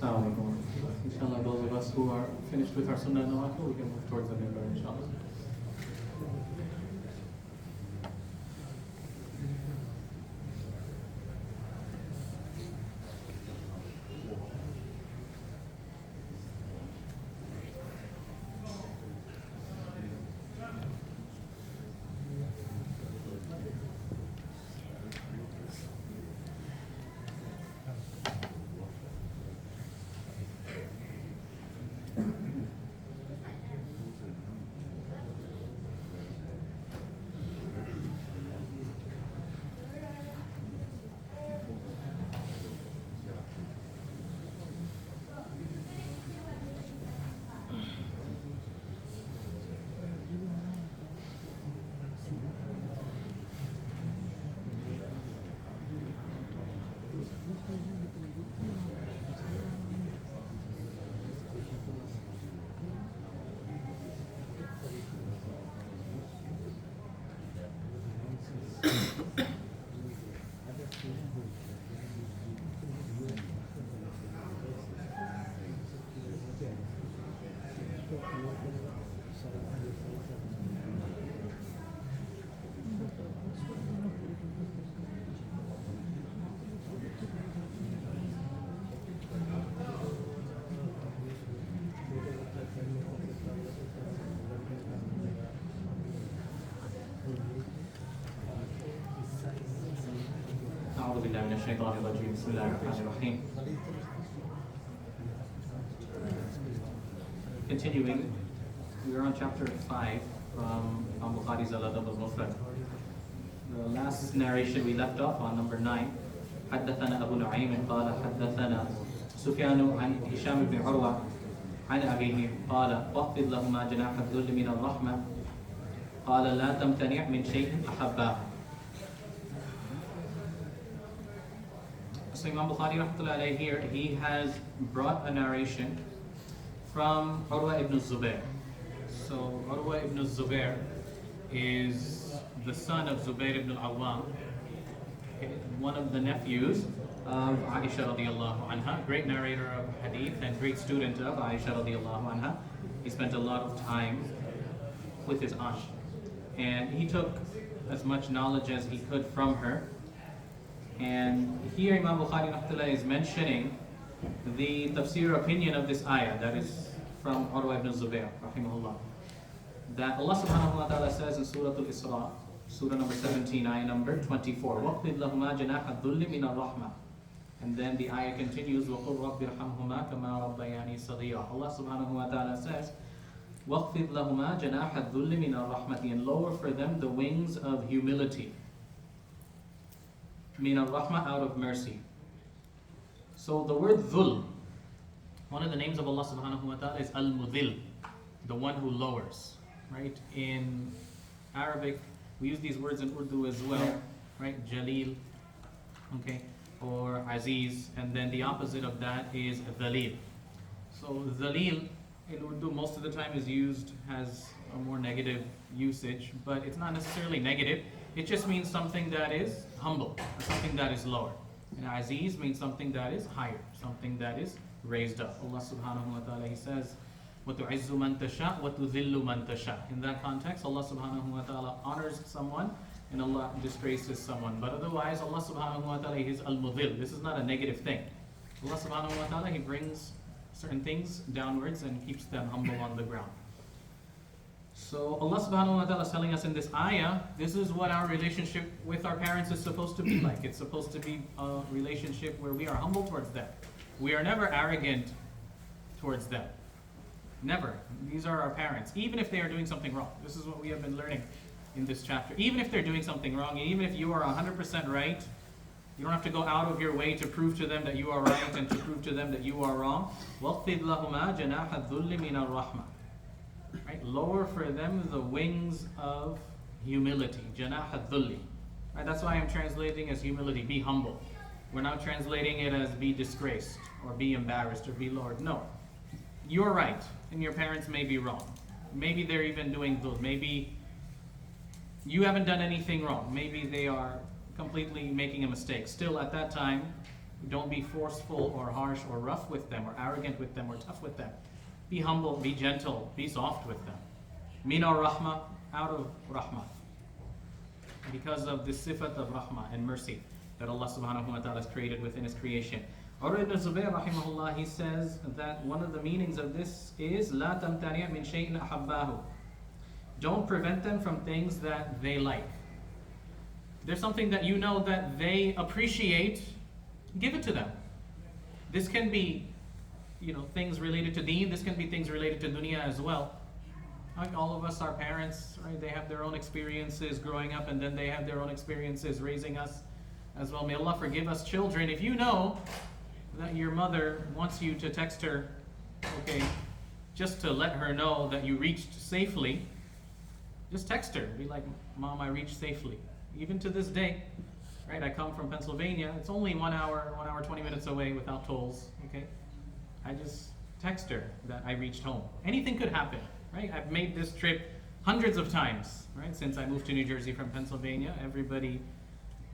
Assalamu alaikum. Inshallah, those of us who are finished with our sunnah nawafil, we can move towards the minbar, inshallah. أعوذ بالله من الشيطان الرجيم بسم الله الرحمن الرحيم. Continuing, we are on chapter 5 from Imam Bukhari's Al-Adab al-Mufrad. The last narration we left off on number 9. حدثنا أبو نعيم قال حدثنا سفيان عن هشام بن عروة عن أبيه قال واخفض لهما جناح الذل من الرحمة قال لا تمتنع من شيء أحباه. So Imam Bukhari rahmatullahi alayhi here, he has brought a narration from Urwa ibn Zubair. So Urwa ibn Zubair is the son of Zubair ibn al-Awwam, one of the nephews of Aisha radiallahu anha, great narrator of Hadith and great student of Aisha radiallahu anha. He spent a lot of time with his aunt, and he took as much knowledge as he could from her. And here Imam Bukhari rahmatullah is mentioning the tafsir opinion of this ayah that is from Urwa ibn Zubair rahimahullah, that Allah subhanahu wa ta'ala says in Surah Al-Isra, Surah number 17, ayah number 24, وَقْفِضْ لَهُمَا جَنَاحَ الذُّلِّ مِنَ الرَّحْمَةِ. And then the ayah continues, وَقُلْ رَبِّ ارْحَمْهُمَا كَمَا رَبَّيَانِي صَغِيرًا. Allah subhanahu wa ta'ala says, وَقْفِضْ لَهُمَا جَنَاحَ الذُّلِّ مِنَ الرَّحْمَةِ, and lower for them the wings of humility. Min al-Rahmah, out of mercy. So the word dhul, one of the names of Allah subhanahu wa ta'ala is al-mudhil, the one who lowers, right? In Arabic, we use these words in Urdu as well, right? Jalil, okay, or Aziz, and then the opposite of that is dhalil. So dhalil in Urdu most of the time is used as a more negative usage, but it's not necessarily negative. It just means something that is humble, or something that is lower. And Aziz means something that is higher, something that is raised up. Allah subhanahu wa ta'ala, He says, وَتُعِزُّ مَن تَشَاءُ وَتُذِلُّ مَن تَشَاءُ. In that context, Allah subhanahu wa ta'ala honors someone and Allah disgraces someone. But otherwise, Allah subhanahu wa ta'ala is al-mudhil. This is not a negative thing. Allah subhanahu wa ta'ala, He brings certain things downwards and keeps them humble on the ground. So Allah subhanahu wa ta'ala is telling us in this ayah, this is what our relationship with our parents is supposed to be like. It's supposed to be a relationship where we are humble towards them. We are never arrogant towards them. Never. These are our parents. Even if they are doing something wrong. This is what we have been learning in this chapter. Even if they're doing something wrong, even if you are 100% right, you don't have to go out of your way to prove to them that you are right and to prove to them that you are wrong. وَاخْفِضْ لَهُمَا جَنَاحَ الذُّلِّ مِنَ الرَّحْمَةِ. Right? Lower for them the wings of humility. Janah al-dhulli. Right? That's why I'm translating as humility. Be humble. We're not translating it as be disgraced or be embarrassed or be lowered. No. You're right and your parents may be wrong. Maybe they're even doing dhul. Maybe you haven't done anything wrong. Maybe they are completely making a mistake. Still at that time, Don't be forceful or harsh or rough with them or arrogant with them or tough with them. Be humble, be gentle, be soft with them. Min rahmah, out of rahmah. Because of the sifat of rahmah and mercy that Allah subhanahu wa ta'ala has created within His creation. Urwa ibn Zubayr rahimahullah, he says that one of the meanings of this is La tamtani' min shay'in ahabbahu. Don't prevent them from things that they like. There's something that you know that they appreciate, give it to them. This can be, things related to deen. This can be things related to dunya as well. Like all of us are parents, right? They have their own experiences growing up, and then they have their own experiences raising us as well. May Allah forgive us, children. If you know that your mother wants you to text her, just to let her know that you reached safely, just text her. Be like, Mom, I reached safely. Even to this day, right? I come from Pennsylvania. It's only 1 hour, 20 minutes away without tolls, I just text her that I reached home. Anything could happen, right? I've made this trip hundreds of times, right? Since I moved to New Jersey from Pennsylvania. Everybody,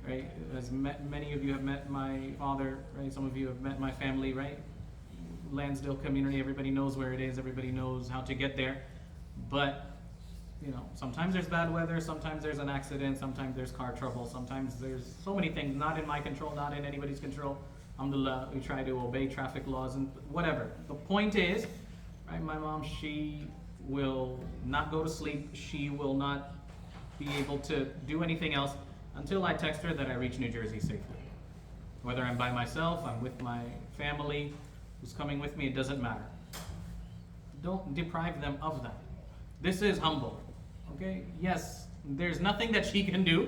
right, many of you have met my father, right? Some of you have met my family, right? Lansdale community, everybody knows where it is. Everybody knows how to get there. But sometimes there's bad weather, sometimes there's an accident, sometimes there's car trouble, sometimes there's so many things not in my control, not in anybody's control. Alhamdulillah, we try to obey traffic laws and whatever. The point is, right, my mom, she will not go to sleep. She will not be able to do anything else until I text her that I reach New Jersey safely. Whether I'm by myself, I'm with my family, who's coming with me, it doesn't matter. Don't deprive them of that. This is humble. Yes, there's nothing that she can do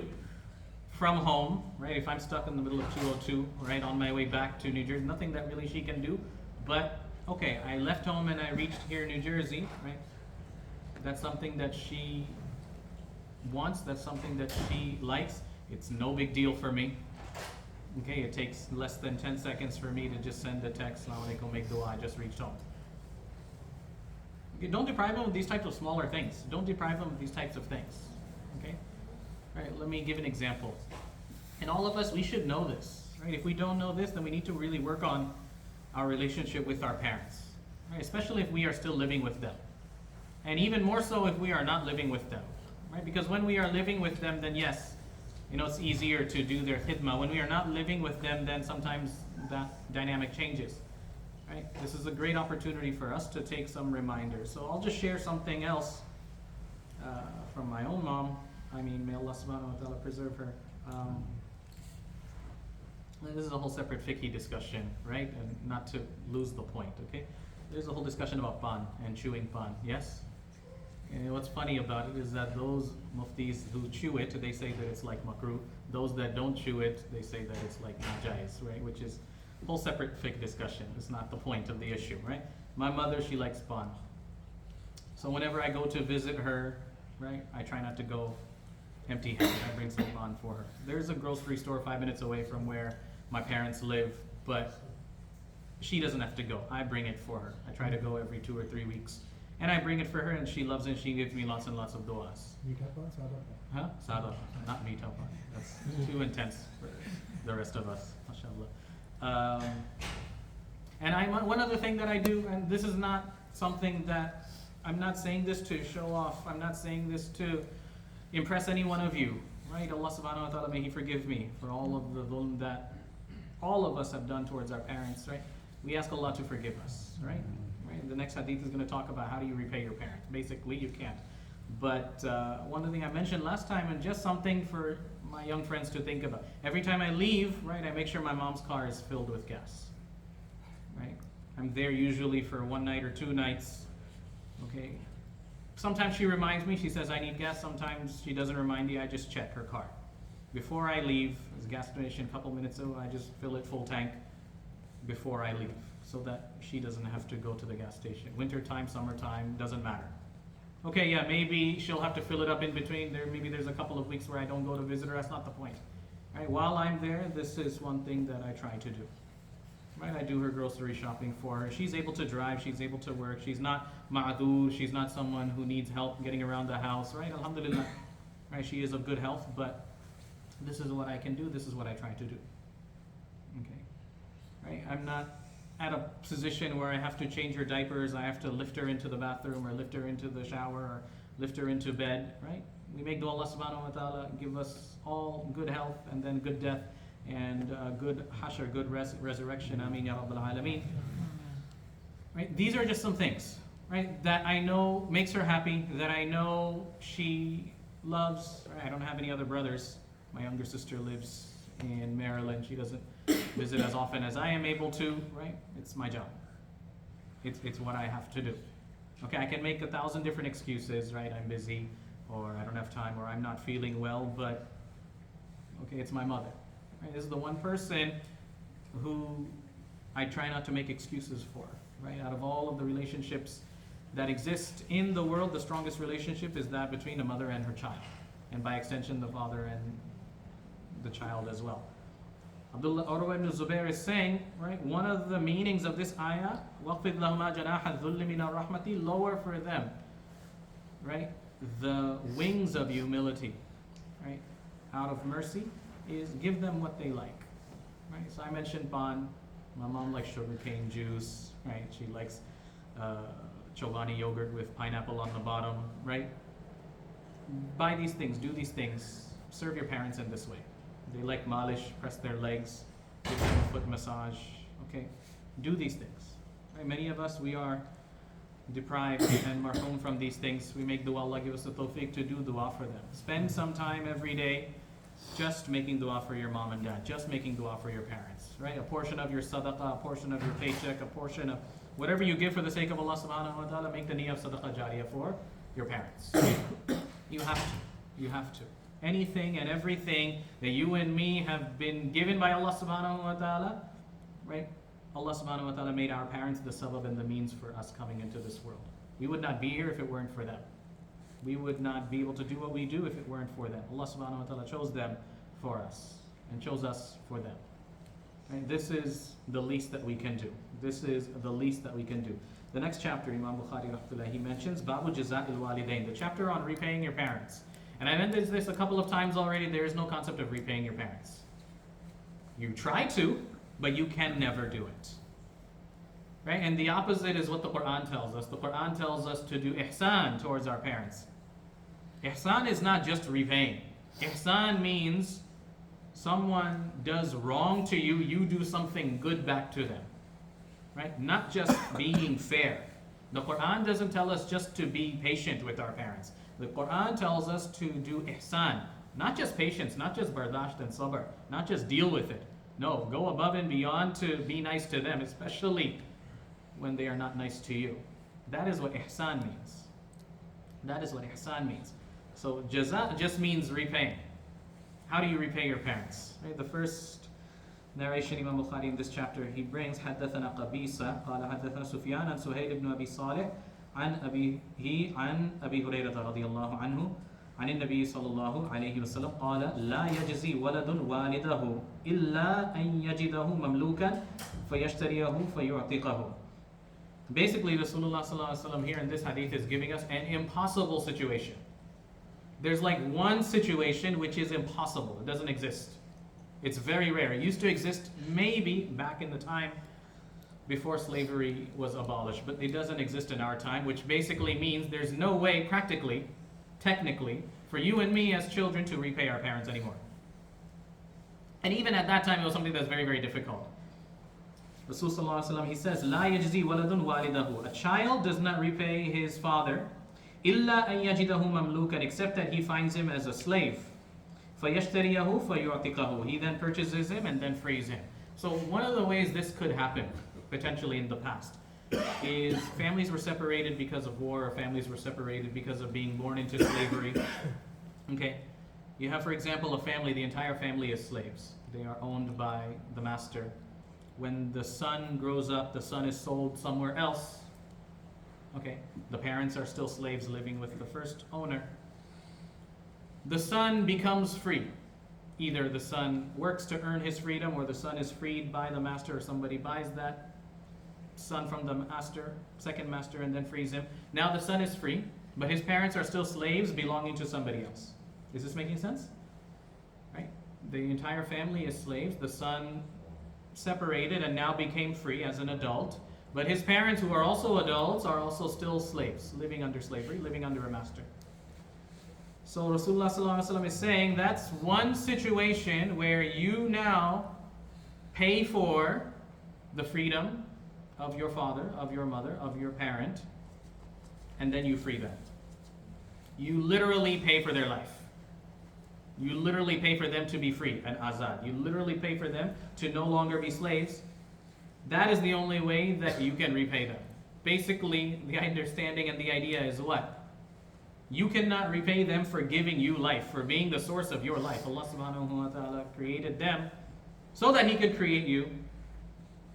from home, right? If I'm stuck in the middle of 202, right, on my way back to New Jersey, nothing that really she can do. But, I left home and I reached here in New Jersey, right? That's something that she wants, that's something that she likes. It's no big deal for me. It takes less than 10 seconds for me to just send a text, Assalamu alaikum, make dua, I just reached home. Don't deprive them of these types of smaller things. Don't deprive them of these types of things. All right, let me give an example. And all of us, we should know this. Right? If we don't know this, then we need to really work on our relationship with our parents. Right? Especially if we are still living with them. And even more so if we are not living with them. Right? Because when we are living with them, then yes, it's easier to do their khidmah. When we are not living with them, then sometimes that dynamic changes. Right? This is a great opportunity for us to take some reminders. So I'll just share something else from my own mom. May Allah subhanahu wa ta'ala preserve her. This is a whole separate fiqh discussion, right? And not to lose the point, There's a whole discussion about pan and chewing pan, yes? And what's funny about it is that those muftis who chew it, they say that it's like makruh. Those that don't chew it, they say that it's like najais, right? Which is whole separate fiqh discussion. It's not the point of the issue, right? My mother, she likes pan. So whenever I go to visit her, right, I try not to go empty-handed. I bring some pan for her. There's a grocery store 5 minutes away from where my parents live, but she doesn't have to go. I bring it for her. I try to go every 2 or 3 weeks. And I bring it for her, and she loves it. She gives me lots and lots of du'as. Meeta pan, sada pan? Huh? Sada, not meeta pan. That's too intense for the rest of us, mashallah. And one other thing that I do, and this is not something that, I'm not saying this to show off, I'm not saying this to impress any one of you, right? Allah subhanahu wa ta'ala, may He forgive me for all of the dhulm that all of us have done towards our parents, right? We ask Allah to forgive us, right? The next hadith is going to talk about how do you repay your parents. Basically, you can't. But one thing I mentioned last time, and just something for my young friends to think about. Every time I leave, right, I make sure my mom's car is filled with gas, right? I'm there usually for 1 night or 2 nights, Sometimes she reminds me, she says I need gas. Sometimes she doesn't remind me, I just check her car. Before I leave, there's a gas station a couple minutes ago, I just fill it full tank before I leave, so that she doesn't have to go to the gas station. Wintertime, summertime, doesn't matter. Maybe she'll have to fill it up in between. Maybe there's a couple of weeks where I don't go to visit her. That's not the point. Right? While I'm there, this is one thing that I try to do. Right? I do her grocery shopping for her. She's able to drive. She's able to work. She's not ma'adur. She's not someone who needs help getting around the house. Right? Alhamdulillah. Right? She is of good health, but this is what I can do. This is what I try to do. right? I'm not at a position where I have to change her diapers, I have to lift her into the bathroom or lift her into the shower or lift her into bed, right? We make dua Allah subhanahu wa ta'ala give us all good health and then good death and good hashr, good resurrection. Ameen ya Rabbal Alameen. Right? These are just some things, right, that I know makes her happy, that I know she loves. Right? I don't have any other brothers. My younger sister lives in Maryland. She doesn't visit as often as I am able to, right? It's my job. It's what I have to do. Okay, I can make 1,000 different excuses, right? I'm busy, or I don't have time, or I'm not feeling well, but okay, it's my mother. Right? This is the one person who I try not to make excuses for, right? Out of all of the relationships that exist in the world, the strongest relationship is that between a mother and her child, and by extension, the father and the child as well. Abdullah Urwa ibn Zubair is saying, right, one of the meanings of this ayah, وَخْفِضْ لَهُمَا جَنَاحَ الذُّلِّ مِنَ الرَّحْمَةِ, lower for them, right, the wings of humility, right, out of mercy, is give them what they like, right? So I mentioned pan. My mom likes sugarcane juice, right? She likes Chobani yogurt with pineapple on the bottom, right? Buy these things, do these things, serve your parents in this way. They like malish, press their legs, give them a foot massage, okay? Do these things. Right? Many of us, we are deprived and marhoom from these things. We make dua, Allah give us the tawfiq to do dua for them. Spend some time every day just making dua for your mom and dad, just making dua for your parents, right? A portion of your sadaqah, a portion of your paycheck, a portion of whatever you give for the sake of Allah subhanahu wa ta'ala, make the niyyah of sadaqah jariyah for your parents. You have to. You have to. Anything and everything that you and me have been given by Allah subhanahu wa ta'ala, right? Allah subhanahu wa ta'ala made our parents the sabab and the means for us coming into this world. We would not be here if it weren't for them. We would not be able to do what we do if it weren't for them. Allah subhanahu wa ta'ala chose them for us and chose us for them. Right? This is the least that we can do. This is the least that we can do. The next chapter, Imam Bukhari rahmatullah, he mentions Babu Jaza'il Walidain, the chapter on repaying your parents. And I mentioned this a couple of times already. There is no concept of repaying your parents. You try to, but you can never do it. Right? And the opposite is what the Quran tells us. The Quran tells us to do ihsan towards our parents. Ihsan is not just repaying. Ihsan means someone does wrong to you, you do something good back to them. Right? Not just being fair. The Quran doesn't tell us just to be patient with our parents. The Quran tells us to do ihsan. Not just patience, not just bardasht and sabr, not just deal with it. No, go above and beyond to be nice to them, especially when they are not nice to you. That is what ihsan means. That is what ihsan means. So jaza just means repaying. How do you repay your parents? Right? The first narration Imam Bukhari in this chapter, he brings حدثنا قبيصة قال حدثنا سفيان عن سهيل بن أبي صالح عن أبي هريرة رضي الله عنه عن النبي صلى الله عليه وسلم قال لا يجزي ولد والده إلا أن يجده مملوكا فيشتريه فيعتقه. Basically, Rasulullah sallallahu alaihi wasallam here in this hadith is giving us an impossible situation. There's like one situation which is impossible. It doesn't exist. It's very rare. It used to exist maybe back in the time before slavery was abolished, but it doesn't exist in our time, which basically means there's no way practically, technically, for you and me as children to repay our parents anymore. And even at that time, it was something that's very, very difficult. Rasul sallallahu alaihi wasallam, he says, "La yajzi waladun walidahu." A child does not repay his father, illa an yajidahu mamlukan, except that he finds him as a slave. فَيَشْتَرِيَهُ فَيُعْتِقَهُ. He then purchases him and then frees him. So one of the ways this could happen, potentially in the past, is families were separated because of war, or families were separated because of being born into slavery. Okay, you have, for example, a family, the entire family is slaves. They are owned by the master. When the son grows up, the son is sold somewhere else. Okay, the parents are still slaves living with the first owner. The son becomes free. Either the son works to earn his freedom, or the son is freed by the master, or somebody buys that son from the master, second master, and then frees him. Now the son is free, but his parents are still slaves belonging to somebody else. Is this making sense? Right? The entire family is slaves. The son separated and now became free as an adult. But his parents, who are also adults, are also still slaves, living under slavery, living under a master. So Rasulullah ﷺ is saying that's one situation where you now pay for the freedom of your father, of your mother, of your parent, and then you free them. You literally pay for their life. You literally pay for them to be free and azad. You literally pay for them to no longer be slaves. That is the only way that you can repay them. Basically, the understanding and the idea is what? You cannot repay them for giving you life, for being the source of your life. Allah subhanahu wa ta'ala created them so that He could create you.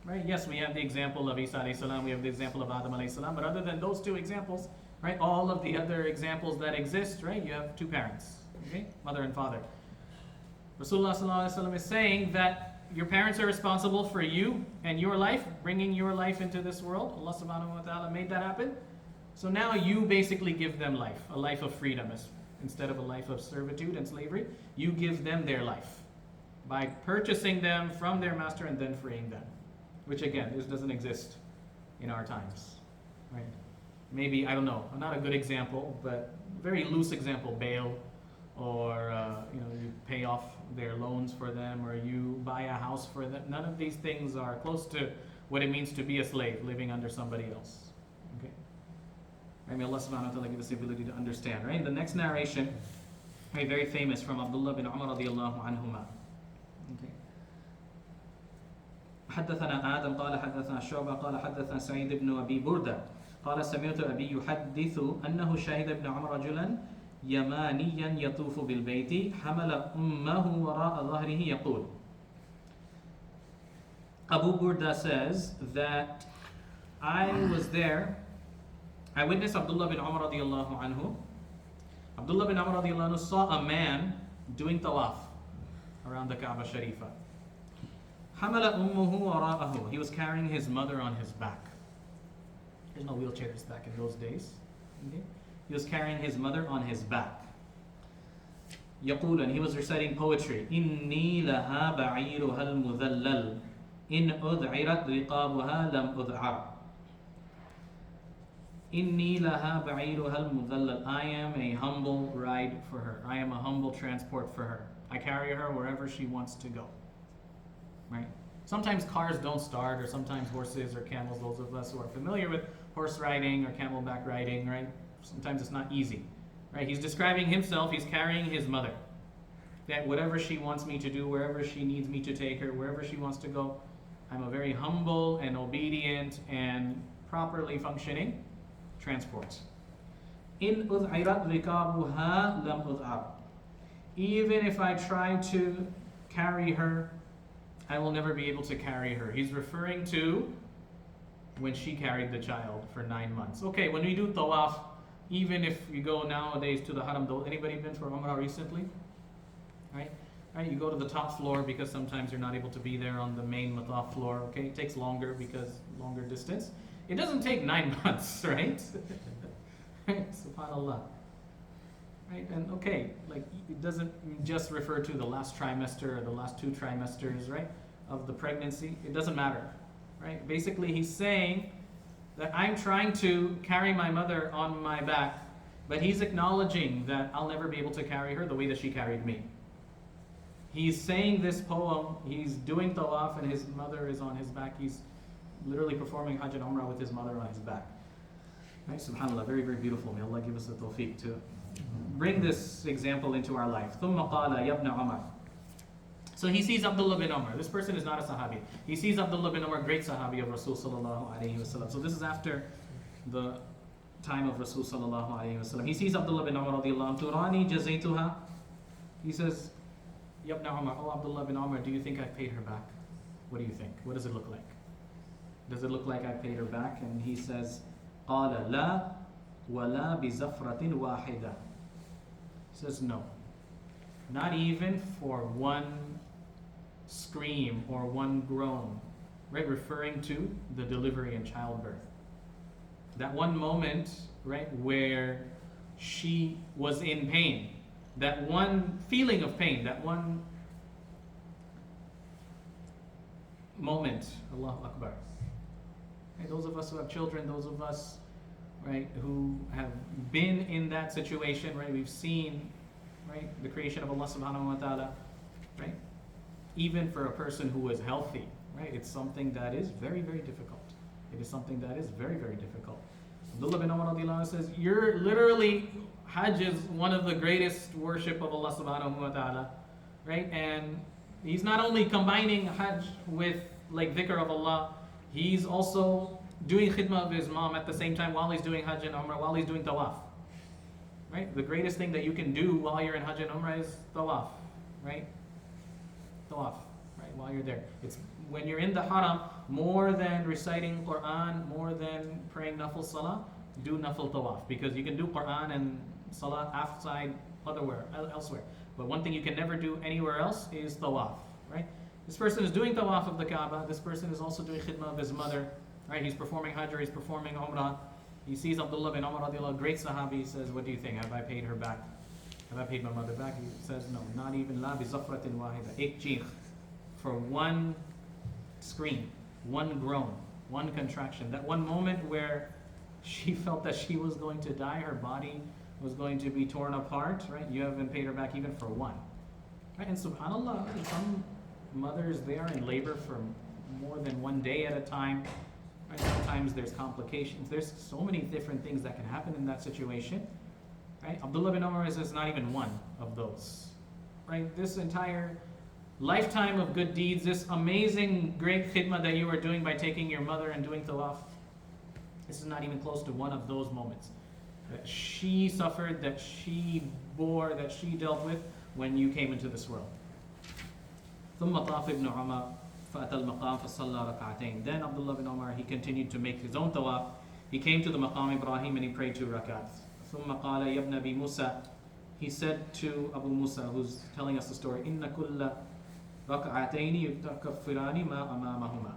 Right? Yes, we have the example of Isa alayhi salam, we have the example of Adam alayhi salam, but other than those two examples, right, all of the other examples that exist, right, you have two parents, okay, mother and father. Rasulullah sallallahu alaihi wasallam is saying that your parents are responsible for you and your life, bringing your life into this world. Allah subhanahu wa ta'ala made that happen. So now you basically give them life, a life of freedom. Instead of a life of servitude and slavery, you give them their life by purchasing them from their master and then freeing them. Which again, this doesn't exist in our times. Right? Maybe, I don't know, not a good example, but very loose example, bail, or you pay off their loans for them, or you buy a house for them. None of these things are close to what it means to be a slave living under somebody else. Okay. May Allah subhanahu wa ta'ala give us the ability to understand. Right? The next narration, very famous, from Abdullah bin Umar radiallahu anhuma. Okay. حدثنا آدم قال حدثنا شعبة قال حدثنا سعيد بن أبي بردة قال سمعت أبي يحدث أنه شهد ابن عمر رجلا يمانيا يطوف بالبيت حمل أمه وراء ظهره يقول. Abu Burda says that I was there, I witnessed Abdullah bin Umar radiallahu anhu. Abdullah bin Umar radiallahu anhu saw a man doing tawaf around the Kaaba Sharifah. حمل أمه وراءه. He was carrying his mother on his back. There's no wheelchairs back in those days. Okay? He was carrying his mother on his back. يقول, and he was reciting poetry. إني لها بعيرها المذلل إن أذعرت رقابها لم أذعر. إني لها بعيرها المذلل. I am a humble ride for her. I am a humble transport for her. I carry her wherever she wants to go. Right? Sometimes cars don't start, or sometimes horses or camels, those of us who are familiar with horse riding or camelback riding, right? Sometimes it's not easy. Right? He's describing himself, he's carrying his mother. That whatever she wants me to do, wherever she needs me to take her, wherever she wants to go, I'm a very humble and obedient and properly functioning transport. In ud'irat rikabuha lam ud'ar. Even if I try to carry her, I will never be able to carry her. He's referring to when she carried the child for 9 months. Okay, when we do tawaf, even if you go nowadays to the haram, anybody been for Umrah recently? Right? Right? You go to the top floor because sometimes you're not able to be there on the main mataf floor. Okay, it takes longer because longer distance. It doesn't take 9 months, right? Right? SubhanAllah. Right? And okay, like it doesn't just refer to the last trimester or the last 2 trimesters, right, of the pregnancy. It doesn't matter, right? Basically, he's saying that I'm trying to carry my mother on my back, but he's acknowledging that I'll never be able to carry her the way that she carried me. He's saying this poem, he's doing tawaf and his mother is on his back. He's literally performing Hajj and Umrah with his mother on his back. Right? SubhanAllah, very, very beautiful. May Allah give us the tawfiq to bring this example into our life. ثُمَّ قَالَ يَا ابْنَ عُمَرَ. So he sees Abdullah bin Umar. This person is not a Sahabi. He sees Abdullah bin Umar, great Sahabi of Rasul sallallahu alayhi wasallam. So this is after the time of Rasul sallallahu alayhi wasallam. He sees Abdullah bin Umar radiallahu anhu. تُرَانِي جَزَيْتُهَا. He says, Ya ibn Umar, oh Abdullah bin Umar, do you think I've paid her back? What do you think? What does it look like? Does it look like I paid her back? And he says, قَالَ لَا وَلَا بِزَفْرَةٍ وَاحِدَةٍ. Says no, not even for one scream or one groan, right? Referring to the delivery and childbirth. That one moment, right, where she was in pain, that one feeling of pain, that one moment, Allahu Akbar. Right? Those of us who have children, those of us, right, who have been in that situation, right, we've seen, right, the creation of Allah subhanahu wa ta'ala, right? Even for a person who is healthy, right, it's something that is very, very difficult. It is something that is very, very difficult. Abdullah bin Umar radiallahu anhu says, you're literally, Hajj is one of the greatest worship of Allah subhanahu wa ta'ala, right? And he's not only combining Hajj with like dhikr of Allah, he's also doing khidmah of his mom at the same time while he's doing Hajj and Umrah, while he's doing tawaf. Right? The greatest thing that you can do while you're in Hajj and Umrah is tawaf. Right? Tawaf. Right? While you're there. It's when you're in the haram, more than reciting Quran, more than praying nafil salah, do nafil tawaf. Because you can do Quran and salah outside elsewhere. But one thing you can never do anywhere else is tawaf. Right? This person is doing tawaf of the Kaaba. This person is also doing khidmah of his mother. Right? He's performing Hajj or he's performing Umrah. He sees Abdullah bin Umar radiallahu anhu, great Sahabi. He says, what do you think? Have I paid her back? Have I paid my mother back? He says, no, not even la bi zafratin wahida. Ek jikh. For one scream, one groan, one contraction. That one moment where she felt that she was going to die, her body was going to be torn apart, right? You haven't paid her back even for one. Right? And subhanAllah, some mothers, they are in labor for more than one day at a time. Right? Sometimes there's complications. There's so many different things that can happen in that situation. Right? Abdullah bin Umar is not even one of those. Right? This entire lifetime of good deeds, this amazing great khidmah that you are doing by taking your mother and doing tawaf, this is not even close to one of those moments that she suffered, that she bore, that she dealt with when you came into this world. ثم طاف ابن عمر فأتى المقام فصلى ركعتين. Then Abdullah bin Umar, he continued to make his own tawaf. He came to the maqam Ibrahim and he prayed 2 rakats. ثم قال يا ابن أبي موسى. He said to Abu Musa, who's telling us the story, إن كل ركعتين يكفران ما أمامهما.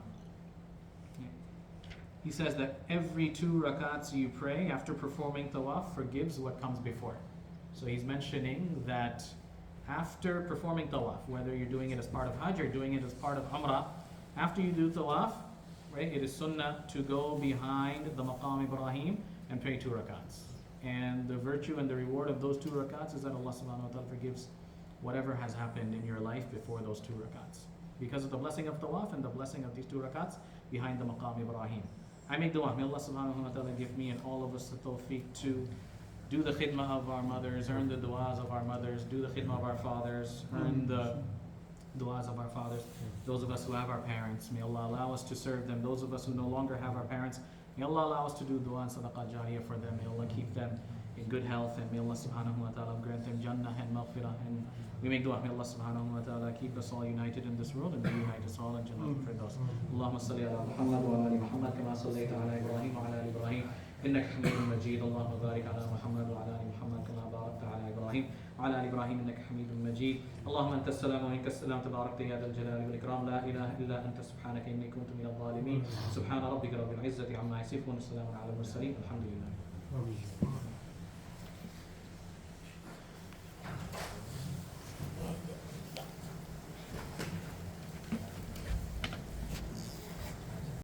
He says that every 2 rakats you pray after performing tawaf forgives what comes before. So he's mentioning that after performing tawaf, whether you're doing it as part of Hajj or doing it as part of Umrah, after you do tawaf, right, it is sunnah to go behind the maqam Ibrahim and pray 2 rakats. And the virtue and the reward of those 2 rakats is that Allah subhanahu wa ta'ala forgives whatever has happened in your life before those 2 rakats. Because of the blessing of tawaf and the blessing of these 2 rakats behind the maqam Ibrahim. I make dua, may Allah subhanahu wa ta'ala give me and all of us the tawfiq to do the khidmah of our mothers, earn the du'as of our mothers, do the khidmah of our fathers, earn the du'as of our fathers. Those of us who have our parents, may Allah allow us to serve them. Those of us who no longer have our parents, may Allah allow us to do du'a and sadaqah jariyah for them. May Allah keep them in good health, and may Allah subhanahu wa ta'ala grant them jannah and maghfirah. And we make dua, may Allah subhanahu wa ta'ala keep us all united in this world and reunite us all in Jannah Firdaus. Allahumma salli ala Muhammad wa ala Muhammad kama sallaita ala Ibrahim wa ala Ibrahim إنك حميد مجيد. اللهم بارك على محمد وعلى آل محمد كما باركت على إبراهيم وعلى آل إبراهيم إنك حميد مجيد. اللهم أنت السلام ومنك السلام تباركت يا ذا الجلال والإكرام لا إله إلا أنت سبحانك إني كنت من الظالمين. سبحان ربك رب العزة عما يصفون وسلام على المرسلين الحمد لله.